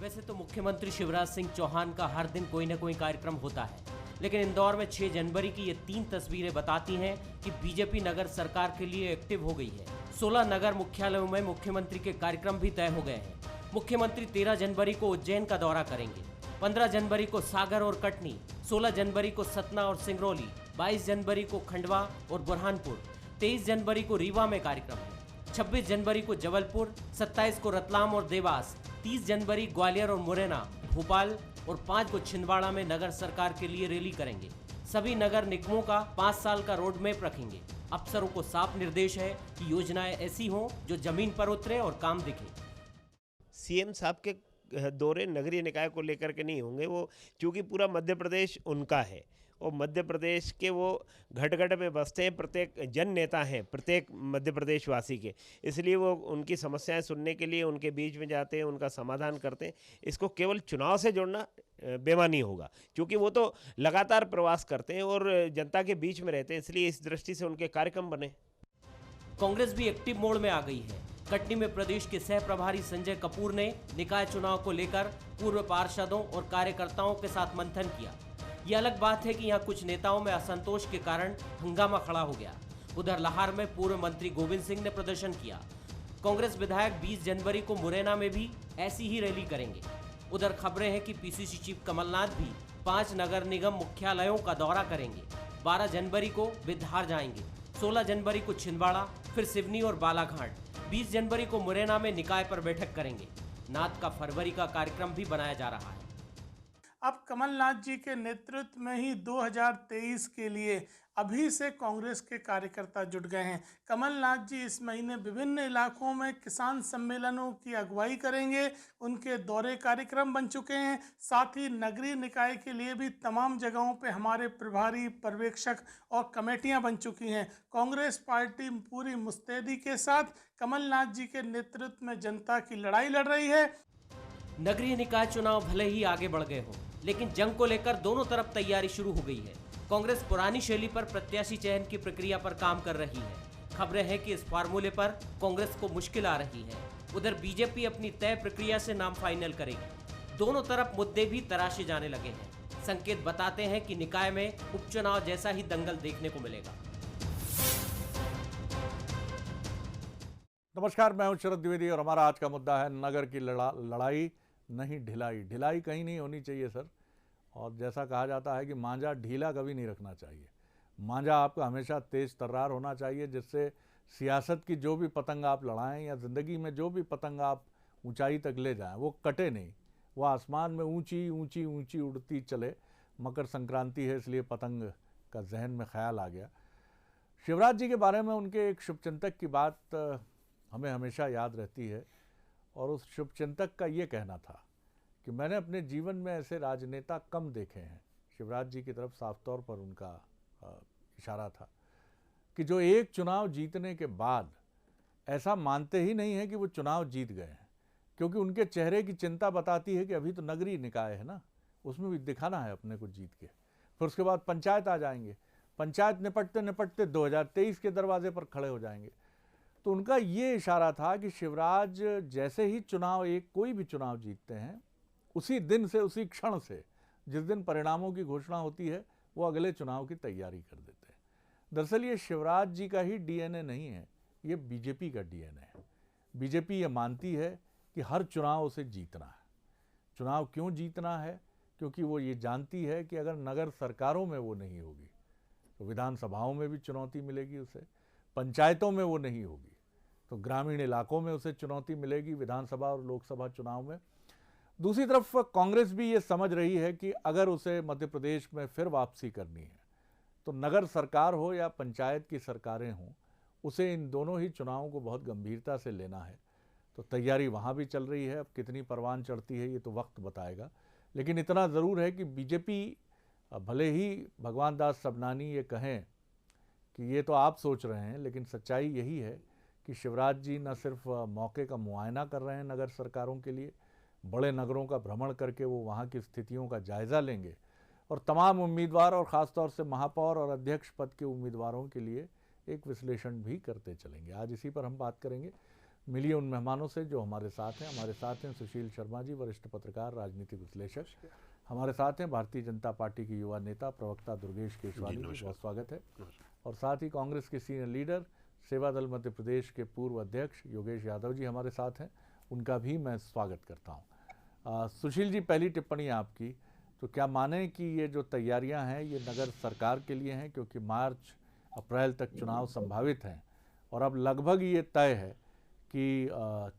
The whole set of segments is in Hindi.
वैसे तो मुख्यमंत्री शिवराज सिंह चौहान का हर दिन कोई न कोई कार्यक्रम होता है, लेकिन इंदौर में 6 जनवरी की ये 3 तस्वीरें बताती हैं कि बीजेपी नगर सरकार के लिए एक्टिव हो गई है। 16 नगर मुख्यालयों में मुख्यमंत्री के कार्यक्रम भी तय हो गए हैं। मुख्यमंत्री 13 जनवरी को उज्जैन का दौरा करेंगे, 15 जनवरी को सागर और कटनी, 16 जनवरी को सतना और सिंगरौली, 22 जनवरी को खंडवा और बुरहानपुर, 23 जनवरी को रीवा में कार्यक्रम है, 26 जनवरी को जबलपुर, 27 को रतलाम और देवास, 30 जनवरी ग्वालियर और मुरैना, भोपाल और 5 को छिंदवाड़ा में नगर सरकार के लिए रैली करेंगे। सभी नगर निगमों का 5 साल का रोड मैप रखेंगे। अफसरों को साफ निर्देश है कि योजनाएं ऐसी हों जो जमीन पर उतरे और काम दिखे। सीएम साहब के दौरे नगरीय निकाय को लेकर के नहीं होंगे, वो क्योंकि पूरा मध्य प्रदेश उनका है और मध्य प्रदेश के वो घट घट में बसते हैं, प्रत्येक जन नेता हैं प्रत्येक मध्य प्रदेश वासी के, इसलिए वो उनकी समस्याएं सुनने के लिए उनके बीच में जाते हैं, उनका समाधान करते हैं। इसको केवल चुनाव से जोड़ना बेमानी होगा, क्योंकि वो तो लगातार प्रवास करते हैं और जनता के बीच में रहते हैं, इसलिए इस दृष्टि से उनके कार्यक्रम बने। कांग्रेस भी एक्टिव मोड में आ गई है। कटनी में प्रदेश के सह प्रभारी संजय कपूर ने निकाय चुनाव को लेकर पूर्व पार्षदों और कार्यकर्ताओं के साथ मंथन किया। यह अलग बात है कि यहाँ कुछ नेताओं में असंतोष के कारण हंगामा खड़ा हो गया। उधर लाहौर में पूर्व मंत्री गोविंद सिंह ने प्रदर्शन किया। कांग्रेस विधायक 20 जनवरी को मुरैना में भी ऐसी ही रैली करेंगे। उधर खबरें हैं कि पीसीसी चीफ कमलनाथ भी 5 नगर निगम मुख्यालयों का दौरा करेंगे। 12 जनवरी को वे धार जाएंगे, 16 जनवरी को छिंदवाड़ा, फिर सिवनी और बालाघाट, 20 जनवरी को मुरैना में निकाय पर बैठक करेंगे। नाथ का फरवरी का कार्यक्रम भी बनाया जा रहा है। अब कमलनाथ जी के नेतृत्व में ही 2023 के लिए अभी से कांग्रेस के कार्यकर्ता जुट गए हैं। कमलनाथ जी इस महीने विभिन्न इलाकों में किसान सम्मेलनों की अगुवाई करेंगे। उनके दौरे कार्यक्रम बन चुके हैं। साथ ही नगरीय निकाय के लिए भी तमाम जगहों पे हमारे प्रभारी, पर्यवेक्षक और कमेटियां बन चुकी हैं। कांग्रेस पार्टी पूरी मुस्तैदी के साथ कमलनाथ जी के नेतृत्व में जनता की लड़ाई लड़ रही है। नगरीय निकाय चुनाव भले ही आगे बढ़ गए हों, लेकिन जंग को लेकर दोनों तरफ तैयारी शुरू हो गई है। कांग्रेस पुरानी शैली पर प्रत्याशी चयन की प्रक्रिया पर काम कर रही है। खबरें हैं कि इस फार्मूले पर कांग्रेस को मुश्किल आ रही है। उधर बीजेपी अपनी तय प्रक्रिया से नाम फाइनल करेगी। दोनों तरफ मुद्दे भी तराशे जाने लगे हैं। संकेत बताते हैं कि निकाय में उपचुनाव जैसा ही दंगल देखने को मिलेगा। नमस्कार, मैं हूं शरद द्विवेदी और हमारा आज का मुद्दा है नगर की लड़ाई नहीं ढिलाई। ढिलाई कहीं नहीं होनी चाहिए सर। और जैसा कहा जाता है कि मांझा ढीला कभी नहीं रखना चाहिए। मांझा आपका हमेशा तेज तर्रार होना चाहिए, जिससे सियासत की जो भी पतंग आप लड़ाएं या ज़िंदगी में जो भी पतंग आप ऊंचाई तक ले जाएं वो कटे नहीं, वो आसमान में ऊंची ऊंची ऊंची उड़ती चले। मकर संक्रांति है इसलिए पतंग का जहन में ख्याल आ गया। शिवराज जी के बारे में उनके एक शुभचिंतक की बात हमें हमेशा याद रहती है और उस शुभचिंतक का ये कहना था कि मैंने अपने जीवन में ऐसे राजनेता कम देखे हैं। शिवराज जी की तरफ साफ तौर पर उनका इशारा था कि जो एक चुनाव जीतने के बाद ऐसा मानते ही नहीं है कि वो चुनाव जीत गए हैं, क्योंकि उनके चेहरे की चिंता बताती है कि अभी तो नगरीय निकाय है ना, उसमें भी दिखाना है अपने को जीत के। फिर उसके बाद पंचायत आ जाएंगे, पंचायत निपटते निपटते 2023 के दरवाजे पर खड़े हो जाएंगे। तो उनका ये इशारा था कि शिवराज जैसे ही चुनाव, एक कोई भी चुनाव जीतते हैं, उसी दिन से, उसी क्षण से, जिस दिन परिणामों की घोषणा होती है, वो अगले चुनाव की तैयारी कर देते हैं। दरअसल ये शिवराज जी का ही डीएनए नहीं है, ये बीजेपी का डीएनए है। बीजेपी ये मानती है कि हर चुनाव उसे जीतना है। चुनाव क्यों जीतना है? क्योंकि वो ये जानती है कि अगर नगर सरकारों में वो नहीं होगी तो विधानसभाओं में भी चुनौती मिलेगी उसे, पंचायतों में वो नहीं होगी तो ग्रामीण इलाकों में उसे चुनौती मिलेगी, विधानसभा और लोकसभा चुनाव में। दूसरी तरफ कांग्रेस भी ये समझ रही है कि अगर उसे मध्य प्रदेश में फिर वापसी करनी है तो नगर सरकार हो या पंचायत की सरकारें हों, उसे इन दोनों ही चुनावों को बहुत गंभीरता से लेना है। तो तैयारी वहाँ भी चल रही है। अब कितनी परवान चढ़ती है ये तो वक्त बताएगा, लेकिन इतना ज़रूर है कि बीजेपी, भले ही भगवान दास सबनानी ये कहें कि ये तो आप सोच रहे हैं, लेकिन सच्चाई यही है कि शिवराज जी न सिर्फ मौके का मुआयना कर रहे हैं नगर सरकारों के लिए, बड़े नगरों का भ्रमण करके वो वहाँ की स्थितियों का जायज़ा लेंगे और तमाम उम्मीदवार और ख़ासतौर से महापौर और अध्यक्ष पद के उम्मीदवारों के लिए एक विश्लेषण भी करते चलेंगे। आज इसी पर हम बात करेंगे। मिलिए उन मेहमानों से जो हमारे साथ हैं। हमारे साथ हैं सुशील शर्मा जी, वरिष्ठ पत्रकार, राजनीतिक विश्लेषक। हमारे साथ हैं भारतीय जनता पार्टी के युवा नेता प्रवक्ता दुर्गेश केशवानी जी, बहुत स्वागत है। और साथ ही कांग्रेस के सीनियर लीडर, सेवा दल मध्य प्रदेश के पूर्व अध्यक्ष योगेश यादव जी हमारे साथ हैं, उनका भी मैं स्वागत करता हूँ। सुशील जी, पहली टिप्पणी आपकी, तो क्या माने कि ये जो तैयारियां हैं ये नगर सरकार के लिए हैं, क्योंकि मार्च अप्रैल तक चुनाव संभावित हैं और अब लगभग ये तय है कि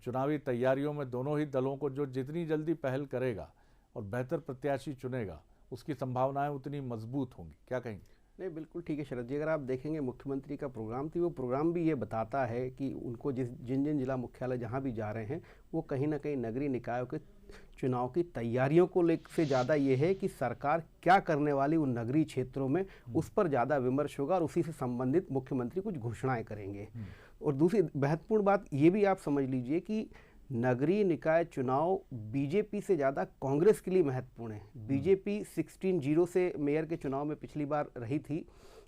चुनावी तैयारियों में दोनों ही दलों को जो जितनी जल्दी पहल करेगा और बेहतर प्रत्याशी चुनेगा उसकी संभावनाएं उतनी मजबूत होंगी, क्या कहेंगे? नहीं, बिल्कुल ठीक है शरद जी। अगर आप देखेंगे मुख्यमंत्री का प्रोग्राम, तो वो प्रोग्राम भी ये बताता है कि उनको जिन जिन जिला मुख्यालय जहाँ भी जा रहे हैं वो कहीं ना कहीं नगरीय निकायों के चुनाव की तैयारियों को लेकर से ज़्यादा ये है कि सरकार क्या करने वाली उन नगरीय क्षेत्रों में, उस पर ज़्यादा विमर्श होगा और उसी से संबंधित मुख्यमंत्री कुछ घोषणाएं करेंगे। और दूसरी महत्वपूर्ण बात ये भी आप समझ लीजिए कि नगरीय निकाय चुनाव बीजेपी से ज़्यादा कांग्रेस के लिए महत्वपूर्ण है। बीजेपी 16-0 से मेयर के चुनाव में पिछली बार रही थी,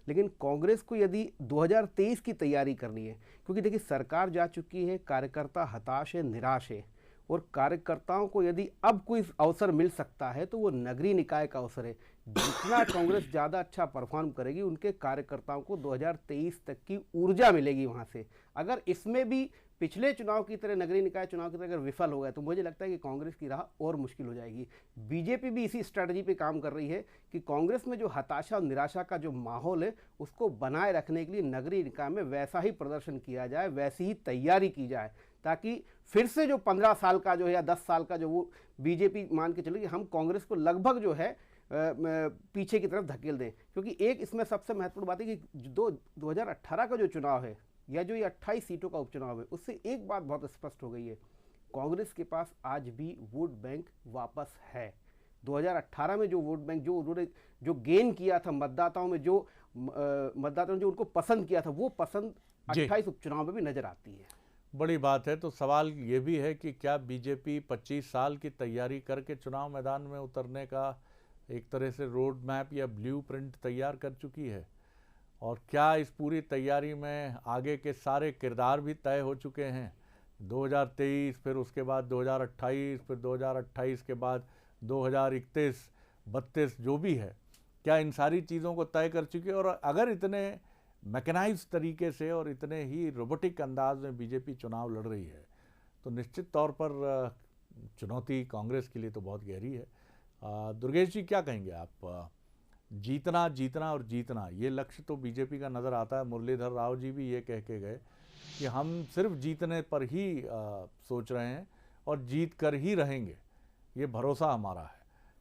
लेकिन कांग्रेस को यदि 2023 की तैयारी करनी है, क्योंकि देखिए सरकार जा चुकी है, कार्यकर्ता हताश है, निराश है, और कार्यकर्ताओं को यदि अब कोई अवसर मिल सकता है तो वो नगरीय निकाय का अवसर है। जितना कांग्रेस ज़्यादा अच्छा परफॉर्म करेगी, उनके कार्यकर्ताओं को 2023 तक की ऊर्जा मिलेगी वहाँ से। अगर इसमें भी पिछले चुनाव की तरह, नगरीय निकाय चुनाव की तरह अगर विफल हो गया, तो मुझे लगता है कि कांग्रेस की राह और मुश्किल हो जाएगी। बीजेपी भी इसी स्ट्रैटेजी पे काम कर रही है कि कांग्रेस में जो हताशा और निराशा का जो माहौल है उसको बनाए रखने के लिए नगरीय निकाय में वैसा ही प्रदर्शन किया जाए, वैसी ही तैयारी की जाए, ताकि फिर से जो 15 साल का जो है या 10 साल का जो वो बीजेपी मान के चले कि हम कांग्रेस को लगभग जो है पीछे की तरफ धकेल दें। क्योंकि एक इसमें सबसे महत्वपूर्ण बात है कि 2018 का जो चुनाव है या जो ये 28 सीटों का उपचुनाव है, उससे एक बात बहुत स्पष्ट हो गई है, कांग्रेस के पास आज भी वोट बैंक वापस है। 2018 में जो वोट बैंक जो उन्होंने जो गेन किया था मतदाताओं में, जो मतदाताओं ने जो उनको पसंद किया था, वो पसंद 28 उपचुनाव में भी नजर आती है। बड़ी बात है। तो सवाल ये भी है कि क्या बीजेपी 25 साल की तैयारी करके चुनाव मैदान में उतरने का एक तरह से रोड मैप या ब्लूप्रिंट तैयार कर चुकी है, और क्या इस पूरी तैयारी में आगे के सारे किरदार भी तय हो चुके हैं? 2023, फिर उसके बाद 2028, फिर 2028 के बाद 2031, 32 जो भी है, क्या इन सारी चीज़ों को तय कर चुकी है? और अगर इतने मैकेनाइज तरीके से और इतने ही रोबोटिक अंदाज में बीजेपी चुनाव लड़ रही है, तो निश्चित तौर पर चुनौती कांग्रेस के लिए तो बहुत गहरी है। दुर्गेश जी, क्या कहेंगे आप? जीतना जीतना और जीतना, ये लक्ष्य तो बीजेपी का नज़र आता है। मुरलीधर राव जी भी ये कह के गए कि हम सिर्फ जीतने पर ही सोच रहे हैं और जीत कर ही रहेंगे, ये भरोसा हमारा है।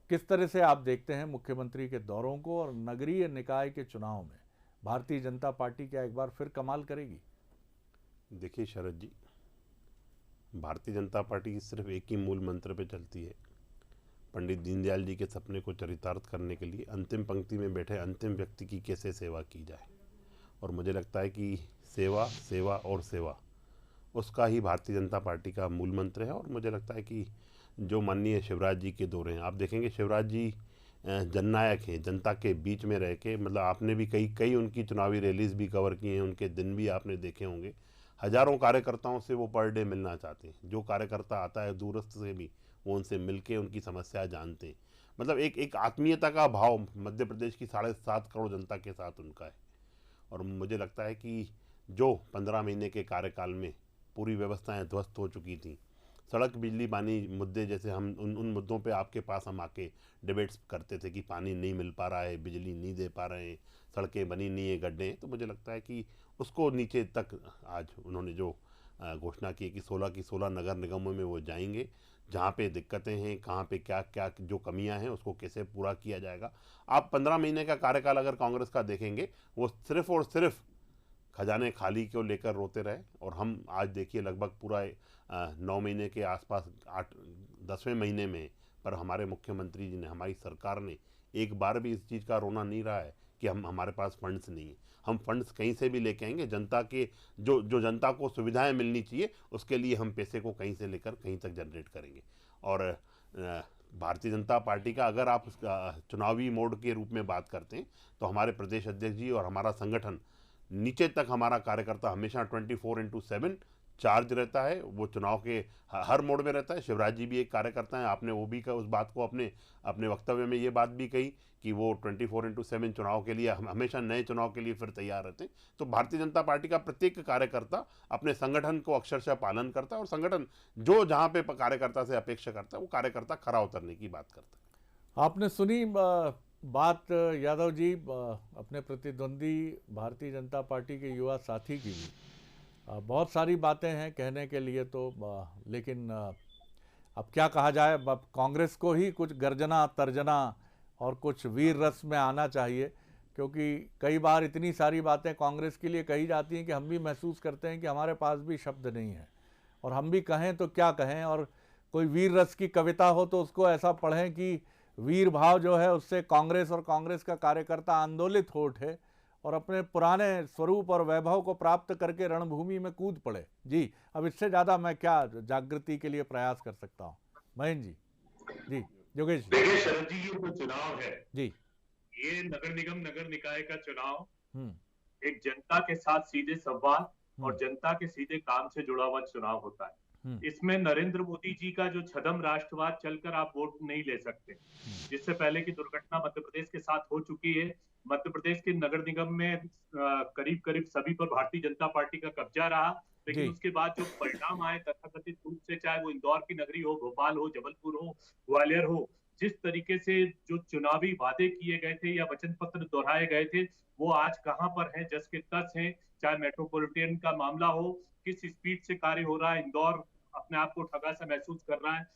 किस तरह से आप देखते हैं मुख्यमंत्री के दौरों को और नगरीय निकाय के चुनाव में भारतीय जनता पार्टी क्या एक बार फिर कमाल करेगी? देखिए शरद जी, भारतीय जनता पार्टी सिर्फ एक ही मूल मंत्र पे चलती है, पंडित दीनदयाल जी के सपने को चरितार्थ करने के लिए अंतिम पंक्ति में बैठे अंतिम व्यक्ति की कैसे सेवा की जाए। और मुझे लगता है कि सेवा सेवा और सेवा, उसका ही भारतीय जनता पार्टी का मूल मंत्र है। और मुझे लगता है कि जो माननीय शिवराज जी के दौरे हैं, आप देखेंगे शिवराज जी जननायक हैं, जनता के बीच में रह के, मतलब आपने भी कई उनकी चुनावी रैलीज़ भी कवर की हैं, उनके दिन भी आपने देखे होंगे। हज़ारों कार्यकर्ताओं से वो पर डे मिलना चाहते हैं। जो कार्यकर्ता आता है दूरस्थ से भी, वो उनसे मिलके उनकी समस्या जानते हैं। मतलब एक आत्मीयता का भाव मध्य प्रदेश की 7.5 करोड़ जनता के साथ उनका है। और मुझे लगता है कि जो 15 महीने के कार्यकाल में पूरी व्यवस्थाएं ध्वस्त हो चुकी थी, सड़क बिजली पानी मुद्दे जैसे, हम उन मुद्दों पे आपके पास हम आके डिबेट्स करते थे कि पानी नहीं मिल पा रहा है, बिजली नहीं दे पा रहे हैं, सड़कें बनी नहीं है, गड्ढे हैं। तो मुझे लगता है कि उसको नीचे तक आज उन्होंने जो घोषणा की कि 16 की 16 नगर निगमों में वो जाएंगे, जहाँ पे दिक्कतें हैं, कहाँ पे क्या क्या जो कमियां हैं, उसको कैसे पूरा किया जाएगा। आप 15 महीने का कार्यकाल अगर कांग्रेस का देखेंगे, वो सिर्फ और सिर्फ खजाने खाली को लेकर रोते रहे। और हम आज देखिए लगभग पूरा 9 महीने के आसपास 10वें महीने में, पर हमारे मुख्यमंत्री जी ने, हमारी सरकार ने एक बार भी इस चीज़ का रोना नहीं रहा है कि हमारे पास फंड्स नहीं है। हम फंड्स कहीं से भी लेके आएंगे, जनता के जो जनता को सुविधाएं मिलनी चाहिए, उसके लिए हम पैसे को कहीं से लेकर कहीं तक जनरेट करेंगे। और भारतीय जनता पार्टी का अगर आप चुनावी मोड के रूप में बात करते हैं, तो हमारे प्रदेश अध्यक्ष जी और हमारा संगठन नीचे तक, हमारा कार्यकर्ता हमेशा 24/7 चार्ज रहता है, वो चुनाव के हर मोड़ में रहता है। शिवराज जी भी एक कार्यकर्ता हैं, आपने वो भी उस बात को अपने वक्तव्य में ये बात भी कही कि वो 24/7 चुनाव के लिए हमेशा नए चुनाव के लिए फिर तैयार रहते हैं। तो भारतीय जनता पार्टी का प्रत्येक कार्यकर्ता अपने संगठन को अक्षरशः पालन करता है, और संगठन जो जहाँ पे कार्यकर्ता से अपेक्षा करता है वो कार्यकर्ता खरा उतरने की बात करता है। आपने सुनी बात यादव जी अपने प्रतिद्वंदी भारतीय जनता पार्टी के युवा साथी की भी। बहुत सारी बातें हैं कहने के लिए तो, लेकिन अब क्या कहा जाए। अब कांग्रेस को ही कुछ गर्जना तर्जना और कुछ वीर रस में आना चाहिए, क्योंकि कई बार इतनी सारी बातें कांग्रेस के लिए कही जाती हैं कि हम भी महसूस करते हैं कि हमारे पास भी शब्द नहीं है, और हम भी कहें तो क्या कहें। और कोई वीर रस की कविता हो तो उसको ऐसा पढ़ें कि वीर भाव जो है उससे कांग्रेस और कांग्रेस का कार्यकर्ता आंदोलित हो उठे और अपने पुराने स्वरूप और वैभव को प्राप्त करके रणभूमि में कूद पड़े। जी, अब इससे ज़्यादा मैं क्या जागृति के लिए प्रयास कर सकता हूँ। महेंद्र जी, योगेश जी। देखिए शरद जी, ये जो चुनाव है जी, ये नगर निगम नगर निकाय का चुनाव एक जनता के साथ सीधे संवाद और जनता के सीधे काम से जुड़ा हुआ चुनाव होता है। इसमें नरेंद्र मोदी जी का जो छदम राष्ट्रवाद चलकर आप वोट नहीं ले सकते, जिससे पहले की दुर्घटना मध्य प्रदेश के साथ हो चुकी है। मध्य प्रदेश के नगर निगम में करीब करीब सभी पर भारतीय जनता पार्टी का कब्जा रहा, लेकिन उसके बाद जो परिणाम आए तथाकथित रूप से, चाहे वो इंदौर की नगरी हो, भोपाल हो, जबलपुर हो, ग्वालियर हो, जिस तरीके से जो चुनावी वादे किए गए थे या वचन पत्र दोहराए गए थे, वो आज कहां पर हैं, जस के तस हैं। चाहे मेट्रोपॉलिटन का मामला हो, किस स्पीड से कार्य हो रहा है, इंदौर अपने आप को ठगा सा महसूस कर रहा है।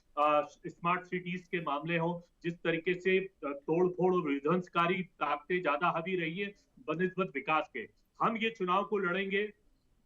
स्मार्ट सिटीज के मामले हो, जिस तरीके से तोड़फोड़ और विध्वंसकारी ताकतें ज्यादा हावी रही है बनिस्बत विकास के। हम ये चुनाव को लड़ेंगे,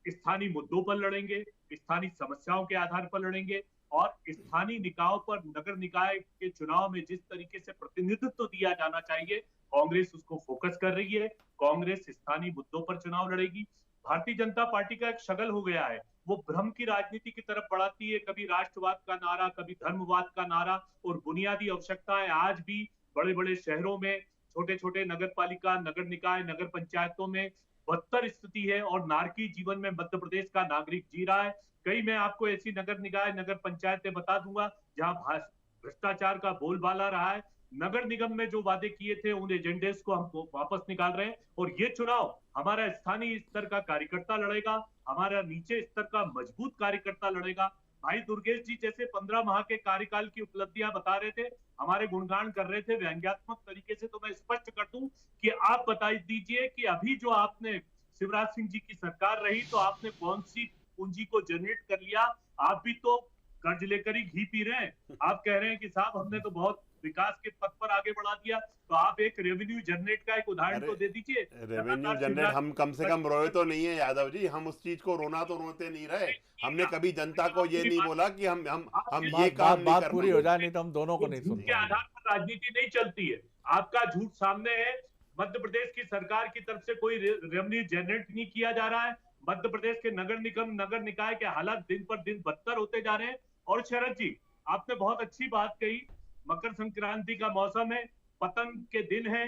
स्थानीय मुद्दों पर लड़ेंगे, स्थानीय समस्याओं के आधार पर लड़ेंगे, और स्थानीय निकायों पर नगर निकाय के चुनाव में जिस तरीके से प्रतिनिधित्व दिया जाना चाहिए, कांग्रेस उसको फोकस कर रही है। कांग्रेस स्थानीय मुद्दों पर चुनाव लड़ेगी। भारतीय जनता पार्टी का एक शगल हो गया है, वो भ्रम की राजनीति की तरफ बढ़ाती है, कभी राष्ट्रवाद का नारा, कभी धर्मवाद का नारा, और बुनियादी आवश्यकताएं आज भी बड़े बड़े शहरों में, छोटे छोटे नगर पालिका, नगर निकाय, नगर पंचायतों में बदतर स्थिति है, और नारकी जीवन में मध्य प्रदेश का नागरिक जी रहा है। कई मैं आपको ऐसी नगर निकाय, नगर पंचायतें बता दूंगा जहां भ्रष्टाचार का बोलबाला रहा है। नगर निगम में जो वादे किए थे उन एजेंडेस को हम वापस निकाल रहे हैं, और ये चुनाव हमारा स्थानीय स्तर का कार्यकर्ता लड़ेगा, हमारा नीचे स्तर का मजबूत कार्यकर्ता लड़ेगा। भाई दुर्गेश जी जैसे 15 माह के कार्यकाल की उपलब्धियां बता रहे थे, हमारे गुणगान कर रहे थे व्यंग्यात्मक तरीके से, तो मैं स्पष्ट कर दूं कि आप बता दीजिए कि अभी जो आपने शिवराज सिंह जी की सरकार रही तो आपने कौन सी पूंजी को जनरेट कर लिया। आप भी तो कर्ज लेकर ही घी पी रहे हैं। आप कह रहे हैं कि साहब हमने तो बहुत विकास के पथ पर आगे बढ़ा दिया, तो आप एक रेवेन्यू जनरेट का एक उदाहरण तो दे दीजिए। रेवेन्यू जनरेट हम कम से कम रोए तो नहीं है यादव जी, हम उस चीज को रोना तो रोते नहीं रहे। हमने कभी जनता को ये नहीं बोला कि हम ये काम नहीं कर। पूरी हो जाए, नहीं तो हम दोनों को नहीं सुनते। के आधार पर राजनीति नहीं चलती है। आपका झूठ सामने है। मध्य प्रदेश की सरकार की तरफ से कोई रेवेन्यू जनरेट नहीं किया जा रहा है। मध्य प्रदेश के नगर निगम, नगर निकाय के हालात दिन पर दिन बदतर होते जा रहे हैं। और शरद जी, आपने बहुत अच्छी बात कही, मकर संक्रांति का मौसम है, पतंग के दिन है,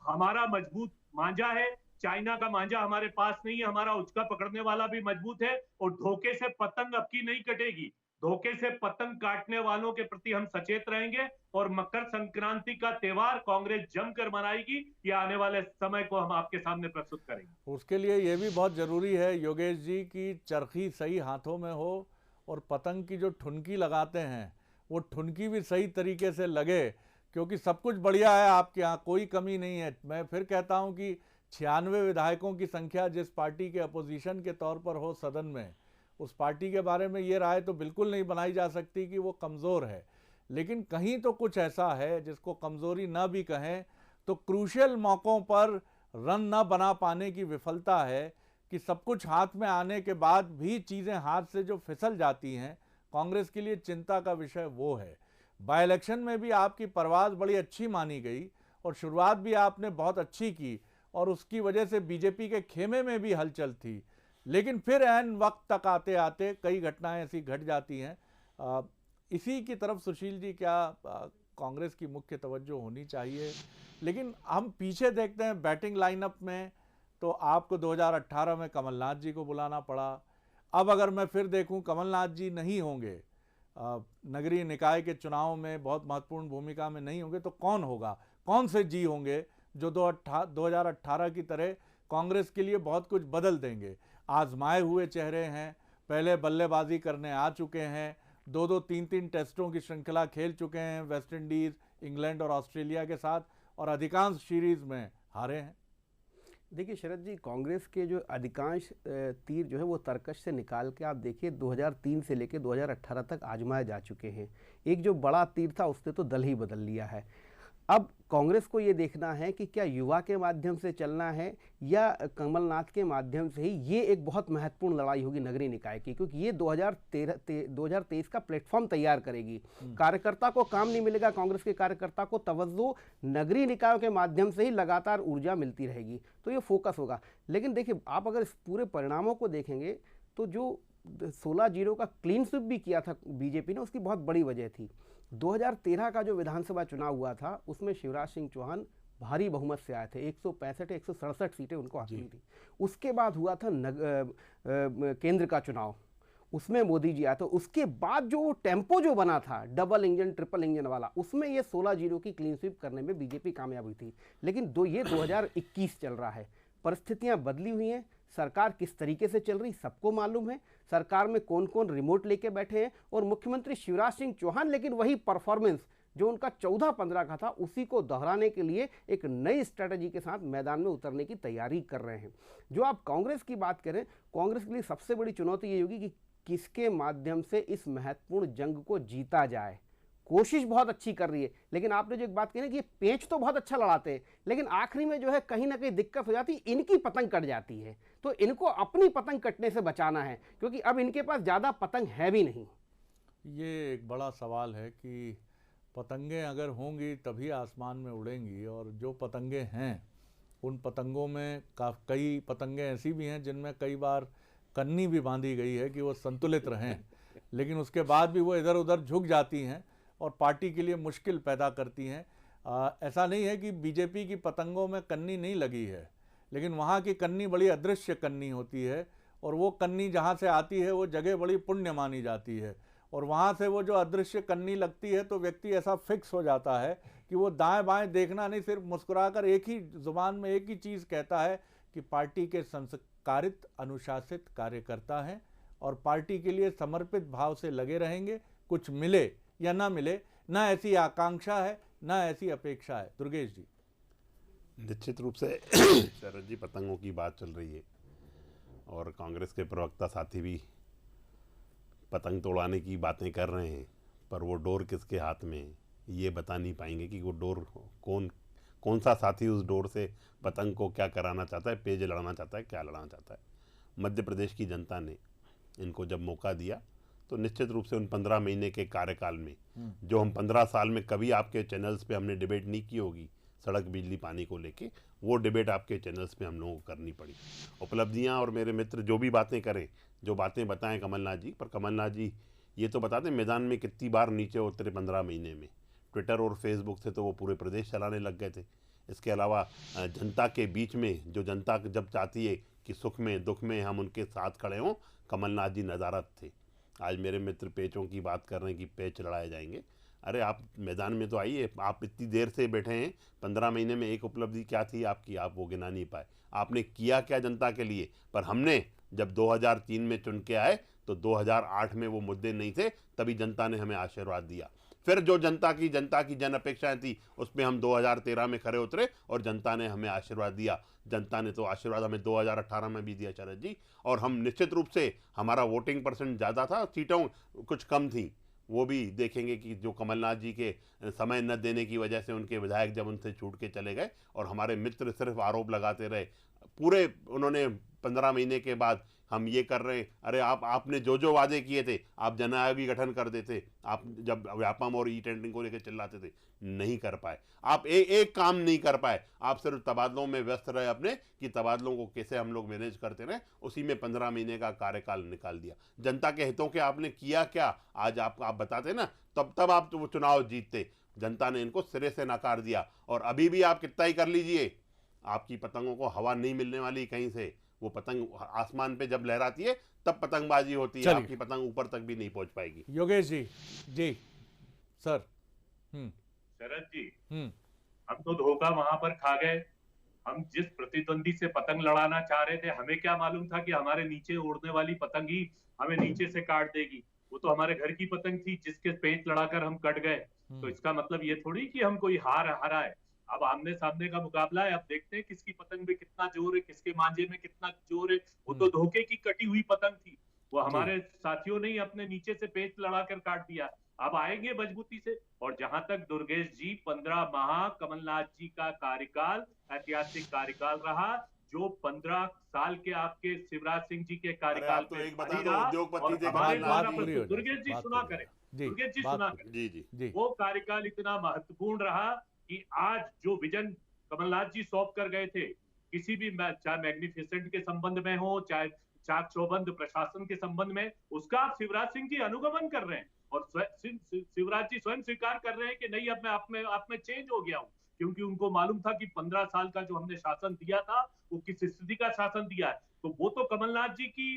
हमारा मजबूत मांझा है, चाइना का मांझा हमारे पास नहीं है, हमारा उचका पकड़ने वाला भी मजबूत है, और धोखे से पतंग अब की नहीं कटेगी। धोखे से पतंग काटने वालों के प्रति हम सचेत रहेंगे, और मकर संक्रांति का त्योहार कांग्रेस जमकर मनाएगी। ये आने वाले समय को हम आपके सामने प्रस्तुत करेंगे। उसके लिए ये भी बहुत जरूरी है योगेश जी की चरखी सही हाथों में हो, और पतंग की जो ठुनकी लगाते हैं वो ठुनकी भी सही तरीके से लगे, क्योंकि सब कुछ बढ़िया है आपके यहाँ, कोई कमी नहीं है। मैं फिर कहता हूँ कि 96 विधायकों की संख्या जिस पार्टी के अपोजिशन के तौर पर हो सदन में, उस पार्टी के बारे में ये राय तो बिल्कुल नहीं बनाई जा सकती कि वो कमज़ोर है। लेकिन कहीं तो कुछ ऐसा है जिसको कमज़ोरी ना भी कहें तो क्रूशियल मौक़ों पर रन न बना पाने की विफलता है, कि सब कुछ हाथ में आने के बाद भी चीज़ें हाथ से जो फिसल जाती हैं। कांग्रेस के लिए चिंता का विषय वो है। बाई इलेक्शन में भी आपकी परवाज़ बड़ी अच्छी मानी गई, और शुरुआत भी आपने बहुत अच्छी की, और उसकी वजह से बीजेपी के खेमे में भी हलचल थी। लेकिन फिर ऐन वक्त तक आते आते कई घटनाएं ऐसी घट जाती हैं। इसी की तरफ सुशील जी क्या कांग्रेस की मुख्य तवज्जो होनी चाहिए। लेकिन हम पीछे देखते हैं बैटिंग लाइनअप में, तो आपको 2018 में कमलनाथ जी को बुलाना पड़ा, अब अगर मैं फिर देखूं कमलनाथ जी नहीं होंगे, नगरीय निकाय के चुनाव में बहुत महत्वपूर्ण भूमिका में नहीं होंगे, तो कौन होगा? कौन से जी होंगे जो 2018 की तरह कांग्रेस के लिए बहुत कुछ बदल देंगे? आजमाए हुए चेहरे हैं, पहले बल्लेबाजी करने आ चुके हैं, 2-2, 3-3 टेस्टों की श्रृंखला खेल चुके हैं वेस्ट इंडीज, इंग्लैंड और ऑस्ट्रेलिया के साथ, और अधिकांश सीरीज में हारे हैं। देखिए शरद जी, कांग्रेस के जो अधिकांश तीर जो है वो तरकश से निकाल के आप देखिए 2003 से लेकर 2018 तक आजमाए जा चुके हैं। एक जो बड़ा तीर था उसने तो दल ही बदल लिया है। अब कांग्रेस को ये देखना है कि क्या युवा के माध्यम से चलना है या कमलनाथ के माध्यम से ही। ये एक बहुत महत्वपूर्ण लड़ाई होगी नगरीय निकाय की, क्योंकि ये 2023 का प्लेटफॉर्म तैयार करेगी। कार्यकर्ता को काम नहीं मिलेगा, कांग्रेस के कार्यकर्ता को तवज्जो नगरीय निकायों के माध्यम से ही लगातार ऊर्जा मिलती रहेगी, तो ये फोकस होगा। लेकिन देखिए, आप अगर इस पूरे परिणामों को देखेंगे तो जो 16-0 का क्लीन स्वीप भी किया था बीजेपी ने, उसकी बहुत बड़ी वजह थी। 2013 का जो विधानसभा चुनाव हुआ था उसमें शिवराज सिंह चौहान भारी बहुमत से आए थे, 165-167 सीटें उनको हासिल थी। उसके बाद हुआ था केंद्र का चुनाव, उसमें मोदी जी आए। तो उसके बाद जो टेम्पो जो बना था डबल इंजन ट्रिपल इंजन वाला, उसमें ये 16-0 की क्लीन स्वीप करने में बीजेपी कामयाब हुई थी। लेकिन ये 2021 चल रहा है, परिस्थितियां बदली हुई हैं, सरकार किस तरीके से चल रही सबको मालूम है, सरकार में कौन कौन रिमोट लेके बैठे हैं, और मुख्यमंत्री शिवराज सिंह चौहान लेकिन वही परफॉर्मेंस जो उनका 14-15 का था उसी को दोहराने के लिए एक नई स्ट्रेटजी के साथ मैदान में उतरने की तैयारी कर रहे हैं। जो आप कांग्रेस की बात करें, कांग्रेस के लिए सबसे बड़ी चुनौती ये होगी कि किसके माध्यम से इस महत्वपूर्ण जंग को जीता जाए। कोशिश बहुत अच्छी कर रही है, लेकिन आपने जो एक बात कही ना कि पेंच तो बहुत अच्छा लड़ाते हैं, लेकिन आखिरी में जो है कहीं ना कहीं दिक्कत हो जाती है, इनकी पतंग कट जाती है। तो इनको अपनी पतंग कटने से बचाना है, क्योंकि अब इनके पास ज़्यादा पतंग है भी नहीं। ये एक बड़ा सवाल है कि पतंगें अगर होंगी तभी आसमान में उड़ेंगी, और जो पतंगें हैं उन पतंगों में कई पतंगें ऐसी भी हैं जिनमें कई बार कन्नी भी बांधी गई है कि वो संतुलित रहें, लेकिन उसके बाद भी वो इधर उधर झुक जाती हैं और पार्टी के लिए मुश्किल पैदा करती हैं। ऐसा नहीं है कि बीजेपी की पतंगों में कन्नी नहीं लगी है, लेकिन वहाँ की कन्नी बड़ी अदृश्य कन्नी होती है, और वो कन्नी जहाँ से आती है वो जगह बड़ी पुण्य मानी जाती है, और वहाँ से वो जो अदृश्य कन्नी लगती है तो व्यक्ति ऐसा फिक्स हो जाता है कि वो दाएं बाएं देखना नहीं, सिर्फ मुस्कुराकर एक ही जुबान में एक ही चीज़ कहता है कि पार्टी के संस्कारित अनुशासित कार्यकर्ता हैं और पार्टी के लिए समर्पित भाव से लगे रहेंगे, कुछ मिले या ना मिले, ना ऐसी आकांक्षा है ना ऐसी अपेक्षा है। दुर्गेश जी। निश्चित रूप से शरद जी, पतंगों की बात चल रही है और कांग्रेस के प्रवक्ता साथी भी पतंग तोड़ाने की बातें कर रहे हैं, पर वो डोर किसके हाथ में है ये बता नहीं पाएंगे कि वो डोर कौन सा साथी उस डोर से पतंग को क्या कराना चाहता है, पेज लड़ाना चाहता है, क्या लड़ाना चाहता है। मध्य प्रदेश की जनता ने इनको जब मौका दिया तो निश्चित रूप से उन 15 महीने के कार्यकाल में, जो हम 15 साल में कभी आपके चैनल्स पे हमने डिबेट नहीं की होगी सड़क बिजली पानी को लेके, वो डिबेट आपके चैनल्स पे हम लोगों को करनी पड़ी। उपलब्धियां और मेरे मित्र जो भी बातें करें, जो बातें बताएं कमलनाथ जी, पर कमलनाथ जी ये तो बताते मैदान में कितनी बार नीचे उतरे 15 महीने में। ट्विटर और फेसबुक से तो वो पूरे प्रदेश चलाने लग गए थे। इसके अलावा जनता के बीच में, जो जनता जब चाहती है कि सुख में दुख में हम उनके साथ खड़े हों, कमलनाथ जी नज़ारत थे। आज मेरे मित्र पेचों की बात कर रहे हैं कि पेच लड़ाए जाएंगे। अरे आप मैदान में तो आइए, आप इतनी देर से बैठे हैं, 15 महीने में एक उपलब्धि क्या थी आपकी, आप वो गिना नहीं पाए। आपने किया क्या जनता के लिए? पर हमने जब 2003 में चुन के आए तो 2008 में वो मुद्दे नहीं थे, तभी जनता ने हमें आशीर्वाद दिया। फिर जो जनता की जन अपेक्षाएं थी उसमें हम 2013 में खरे उतरे और जनता ने हमें आशीर्वाद दिया। जनता ने तो आशीर्वाद हमें 2018 में भी दिया शरद जी, और हम निश्चित रूप से, हमारा वोटिंग परसेंट ज़्यादा था, सीटों कुछ कम थी। वो भी देखेंगे कि जो कमलनाथ जी के समय न देने की वजह से उनके विधायक जब उनसे छूट के चले गए और हमारे मित्र सिर्फ आरोप लगाते रहे, पूरे उन्होंने 15 महीने के बाद हम ये कर रहे हैं। अरे आपने जो वादे किए थे, आप जन आयोग भी गठन कर देते, आप जब व्यापम और ई टेंडरिंग को लेकर चिल्लाते थे, नहीं कर पाए। आप एक काम नहीं कर पाए, आप सिर्फ तबादलों में व्यस्त रहे अपने, कि तबादलों को कैसे हम लोग मैनेज करते रहे, उसी में 15 महीने का कार्यकाल निकाल दिया। जनता के हितों के आपने किया क्या? आज आप बताते ना, तब आप वो चुनाव जीतते। जनता ने इनको सिरे से नकार दिया, और अभी भी आप कितना ही कर लीजिए, आपकी पतंगों को हवा नहीं मिलने वाली कहीं से। वो पतंग आसमान पे जब लहराती है तब पतंगबाजी होती है, आपकी पतंग ऊपर तक भी नहीं पहुंच पाएगी। योगेश जी। जी सर। शरद जी, हम तो धोखा वहां पर खा गए। हम जिस प्रतिद्वंदी से पतंग लड़ाना चाह रहे थे, हमें क्या मालूम था कि हमारे नीचे उड़ने वाली पतंग ही हमें नीचे से काट देगी। वो तो हमारे घर की पतंग थी जिसके पेंच लड़ाकर हम कट गए। तो इसका मतलब ये थोड़ी कि हम कोई हारा है। अब आमने सामने का मुकाबला है, अब देखते हैं किसकी पतंग में कितना जोर है, किसके मांझे में कितना जोर है। वो तो धोखे की कटी हुई पतंग थी, वो हमारे साथियों ने ही अपने नीचे से पेंच लड़ाकर काट दिया। अब आएंगे मजबूती से। और जहां तक दुर्गेश जी, 15 माह कमलनाथ जी का कार्यकाल ऐतिहासिक कार्यकाल रहा, जो 15 साल के आपके शिवराज सिंह जी के कार्यकाल तो एक बता दो, उद्योगपति थे। दुर्गेश जी सुना करें, दुर्गेश जी सुना करें। जी। वो कार्यकाल इतना महत्वपूर्ण रहा कि आज जो विजन कमलनाथ जी सौंप कर गए थे, किसी भी चाहे मैग्निफिसेंट के संबंध में हो, चाहे चाक चौबंद प्रशासन के संबंध में, उसका आप शिवराज सिंह जी अनुगमन कर रहे हैं। और शिवराज जी स्वयं स्वीकार कर रहे हैं कि नहीं, अब मैं आप में चेंज हो गया हूँ, क्योंकि उनको मालूम था कि 15 साल का जो हमने शासन दिया था वो किस स्थिति का शासन दिया है। तो वो तो कमलनाथ जी की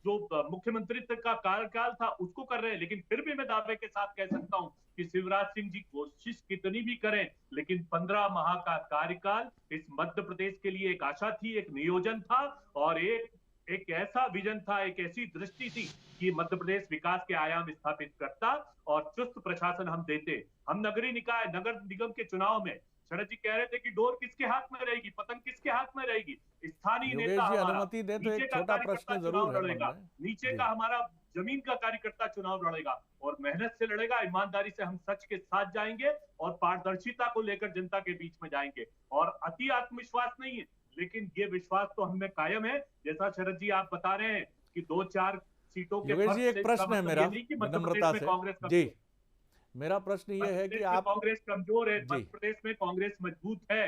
जो मुख्यमंत्रित्व का कार्यकाल था उसको कर रहे हैं। लेकिन फिर भी मैं दावे के साथ कह सकता हूं कि शिवराज सिंह जी कोशिश कितनी भी करें, लेकिन 15 माह का कार्यकाल इस मध्य प्रदेश के लिए एक आशा थी, एक नियोजन था और एक ऐसा विजन था, एक ऐसी दृष्टि थी कि मध्य प्रदेश विकास के आयाम स्थापित करता और चुस्त प्रशासन हम देते। हम नगरीय निकाय, नगर निगम के चुनाव में शरद जी कह रहे थे कि डोर किसके हाथ में रहेगी, पतंग किसके हाथ में रहेगी। स्थानीय नेता अनुमति दे तो एक छोटा प्रश्न जरूर लड़ेगा, नीचे का हमारा जमीन का कार्यकर्ता चुनाव लड़ेगा और मेहनत से लड़ेगा, ईमानदारी से हम सच के साथ जाएंगे और पारदर्शिता को लेकर जनता के बीच में जाएंगे। और अति आत्मविश्वास नहीं है, लेकिन ये विश्वास तो हमें कायम है। जैसा शरद जी आप बता रहे हैं कि 2-4 सीटों के जी एक प्रश्न है मेरा विनम्रता से जी, मेरा प्रश्न ये है कि आप कांग्रेस कमजोर है, मध्य प्रदेश में कांग्रेस मजबूत है।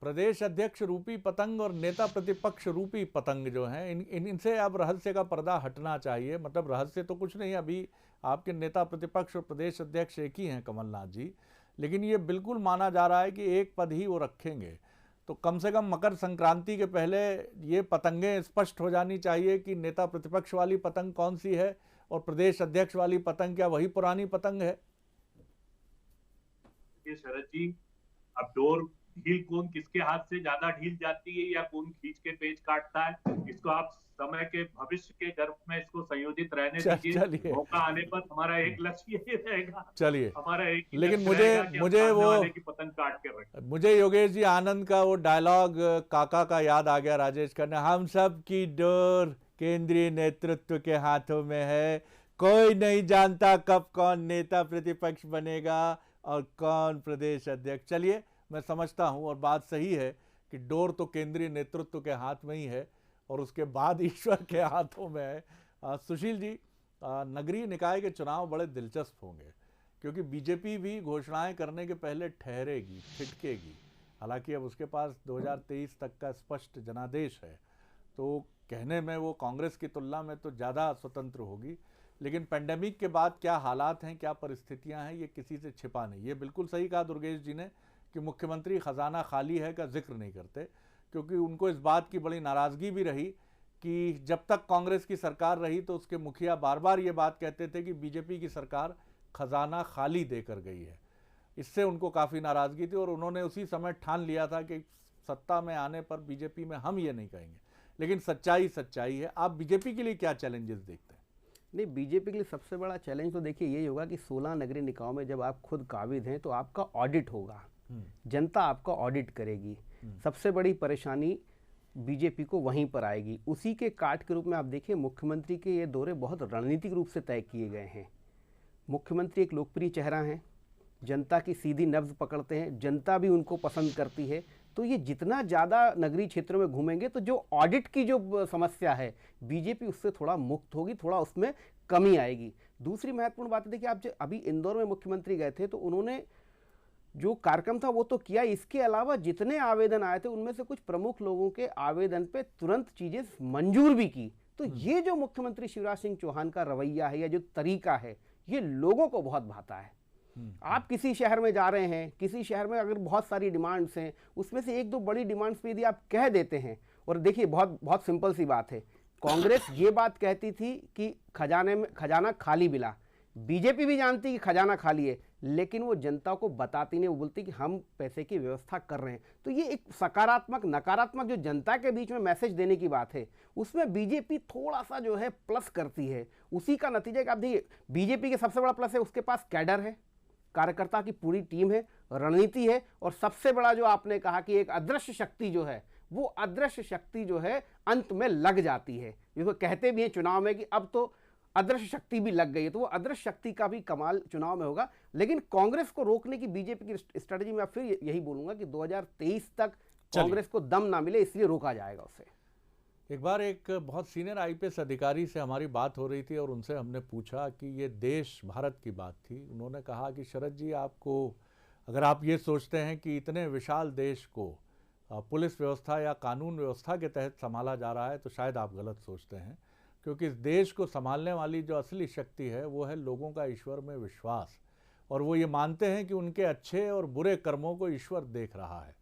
प्रदेश अध्यक्ष रूपी पतंग और नेता प्रतिपक्ष रूपी पतंग जो हैं, इनसे अब रहस्य का पर्दा हटना चाहिए। मतलब रहस्य तो कुछ नहीं, अभी आपके नेता प्रतिपक्ष और प्रदेश अध्यक्ष एक ही हैं कमलनाथ जी, लेकिन ये बिल्कुल माना जा रहा है कि एक पद ही वो रखेंगे। तो कम से कम मकर संक्रांति के पहले ये पतंगें स्पष्ट हो जानी चाहिए कि नेता प्रतिपक्ष वाली पतंग कौन सी है और प्रदेश अध्यक्ष वाली पतंग क्या वही पुरानी पतंग है। शरद जी, अब डोर ढील कौन किसके हाथ से ज्यादा ढील जाती है या कौन खींच के पेच काटता है, इसको आप समय के भविष्य के गर्भ में इसको संयोजित रहने दीजिए। मौका आने पर हमारा एक लक्ष्य ये रहेगा, चलिए हमारा एक, लेकिन मुझे वो पतंग काट के रखें। मुझे योगेश जी आनंद का वो डायलॉग काका का याद आ गया, राजेश खन्ना, हम सब की डोर केंद्रीय नेतृत्व के हाथों में है, कोई नहीं जानता कब कौन नेता प्रतिपक्ष बनेगा और कौन प्रदेश अध्यक्ष। चलिए मैं समझता हूं और बात सही है कि डोर तो केंद्रीय नेतृत्व के हाथ में ही है और उसके बाद ईश्वर के हाथों में है। सुशील जी, नगरीय निकाय के चुनाव बड़े दिलचस्प होंगे क्योंकि बीजेपी भी घोषणाएं करने के पहले ठहरेगी, छिटकेगी। हालांकि अब उसके पास 2023 तक का स्पष्ट जनादेश है, तो कहने में वो कांग्रेस की तुलना में तो ज़्यादा स्वतंत्र होगी। लेकिन पेंडेमिक के बाद क्या हालात हैं, क्या परिस्थितियां हैं, ये किसी से छिपा नहीं। ये बिल्कुल सही कहा दुर्गेश जी ने कि मुख्यमंत्री खजाना खाली है का जिक्र नहीं करते, क्योंकि उनको इस बात की बड़ी नाराज़गी भी रही कि जब तक कांग्रेस की सरकार रही तो उसके मुखिया बार बार ये बात कहते थे कि बीजेपी की सरकार खजाना खाली देकर गई है। इससे उनको काफ़ी नाराज़गी थी और उन्होंने उसी समय ठान लिया था कि सत्ता में आने पर बीजेपी में हम ये नहीं कहेंगे। लेकिन सच्चाई है। आप बीजेपी के लिए क्या चैलेंजेस देखते हैं? नहीं, बीजेपी के लिए सबसे बड़ा चैलेंज तो देखिए यही होगा कि 16 नगरीय निकायों में जब आप खुद काबिज हैं तो आपका ऑडिट होगा, जनता आपका ऑडिट करेगी। सबसे बड़ी परेशानी बीजेपी को वहीं पर आएगी। उसी के काट के रूप में आप देखिए मुख्यमंत्री के ये दौरे बहुत रणनीतिक रूप से तय किए गए हैं। मुख्यमंत्री एक लोकप्रिय चेहरा हैं, जनता की सीधी नब्ज पकड़ते हैं, जनता भी उनको पसंद करती है। तो ये जितना ज़्यादा नगरीय क्षेत्रों में घूमेंगे तो जो ऑडिट की जो समस्या है बीजेपी उससे थोड़ा मुक्त होगी, थोड़ा उसमें कमी आएगी। दूसरी महत्वपूर्ण बात है, देखिए आप जो अभी इंदौर में मुख्यमंत्री गए थे तो उन्होंने जो कार्यक्रम था वो तो किया, इसके अलावा जितने आवेदन आए थे उनमें से कुछ प्रमुख लोगों के आवेदन पे तुरंत चीज़ें मंजूर भी की। तो ये जो मुख्यमंत्री शिवराज सिंह चौहान का रवैया है या जो तरीका है ये लोगों को बहुत भाता है। आप किसी शहर में जा रहे हैं, किसी शहर में अगर बहुत सारी डिमांड्स हैं उसमें से एक दो बड़ी डिमांड्स पे यदि आप कह देते हैं और देखिए बहुत बहुत सिंपल सी बात है, कांग्रेस ये बात कहती थी कि खजाना खाली मिला, बीजेपी भी जानती कि खजाना खाली है, लेकिन वो जनता को बताती नहीं, वो बोलती कि हम पैसे की व्यवस्था कर रहे हैं। तो ये एक सकारात्मक नकारात्मक जो जनता के बीच में मैसेज देने की बात है, उसमें बीजेपी थोड़ा सा जो है प्लस करती है। उसी का नतीजा कि आप देखिए, बीजेपी के सबसे बड़ा प्लस है उसके पास कैडर है, कार्यकर्ता की पूरी टीम है, रणनीति है, और सबसे बड़ा जो आपने कहा कि एक अदृश्य शक्ति जो है, वो अदृश्य शक्ति जो है अंत में लग जाती है, जिसको कहते भी हैं चुनाव में कि अब तो अदृश्य शक्ति भी लग गई है। तो वो अदृश्य शक्ति का भी कमाल चुनाव में होगा। लेकिन कांग्रेस को रोकने की बीजेपी की स्ट्रेटजी में फिर यही बोलूंगा कि 2023 तक कांग्रेस को दम ना मिले, इसलिए रोका जाएगा उसे। एक बार एक बहुत सीनियर आईपीएस अधिकारी से हमारी बात हो रही थी और उनसे हमने पूछा कि ये देश भारत की बात थी। उन्होंने कहा कि शरद जी, आपको अगर आप ये सोचते हैं कि इतने विशाल देश को पुलिस व्यवस्था या कानून व्यवस्था के तहत संभाला जा रहा है, तो शायद आप गलत सोचते हैं, क्योंकि इस देश को संभालने वाली जो असली शक्ति है वो है लोगों का ईश्वर में विश्वास, और वो ये मानते हैं कि उनके अच्छे और बुरे कर्मों को ईश्वर देख रहा है।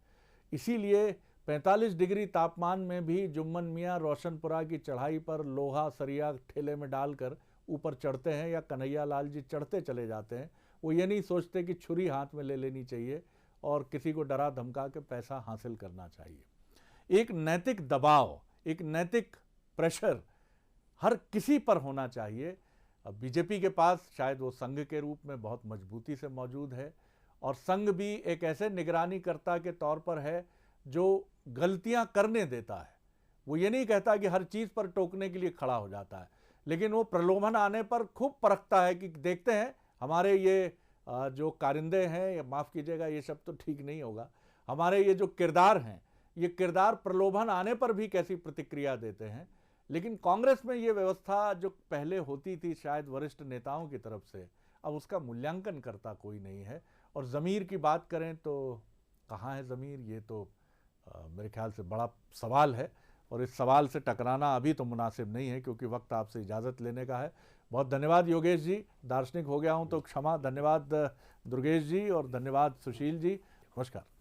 इसीलिए 45 डिग्री तापमान में भी जुम्मन मियाँ रोशनपुरा की चढ़ाई पर लोहा सरिया ठेले में डालकर ऊपर चढ़ते हैं, या कन्हैया लाल जी चढ़ते चले जाते हैं। वो ये नहीं सोचते कि छुरी हाथ में ले लेनी चाहिए और किसी को डरा धमका के पैसा हासिल करना चाहिए। एक नैतिक दबाव, एक नैतिक प्रेशर हर किसी पर होना चाहिए। अब बीजेपी के पास शायद वो संघ के रूप में बहुत मजबूती से मौजूद है, और संघ भी एक ऐसे निगरानीकर्ता के तौर पर है जो गलतियां करने देता है। वो ये नहीं कहता कि हर चीज़ पर टोकने के लिए खड़ा हो जाता है, लेकिन वो प्रलोभन आने पर खूब परखता है कि देखते हैं हमारे ये जो कारिंदे हैं, या माफ़ कीजिएगा ये शब्द तो ठीक नहीं होगा, हमारे ये जो किरदार हैं, ये किरदार प्रलोभन आने पर भी कैसी प्रतिक्रिया देते हैं। लेकिन कांग्रेस में ये व्यवस्था जो पहले होती थी शायद वरिष्ठ नेताओं की तरफ से, अब उसका मूल्यांकन करता कोई नहीं है। और ज़मीर की बात करें तो कहाँ है ज़मीर, ये तो मेरे ख्याल से बड़ा सवाल है, और इस सवाल से टकराना अभी तो मुनासिब नहीं है, क्योंकि वक्त आपसे इजाज़त लेने का है। बहुत धन्यवाद योगेश जी, दार्शनिक हो गया हूँ तो क्षमा। धन्यवाद दुर्गेश जी, और धन्यवाद सुशील जी। नमस्कार।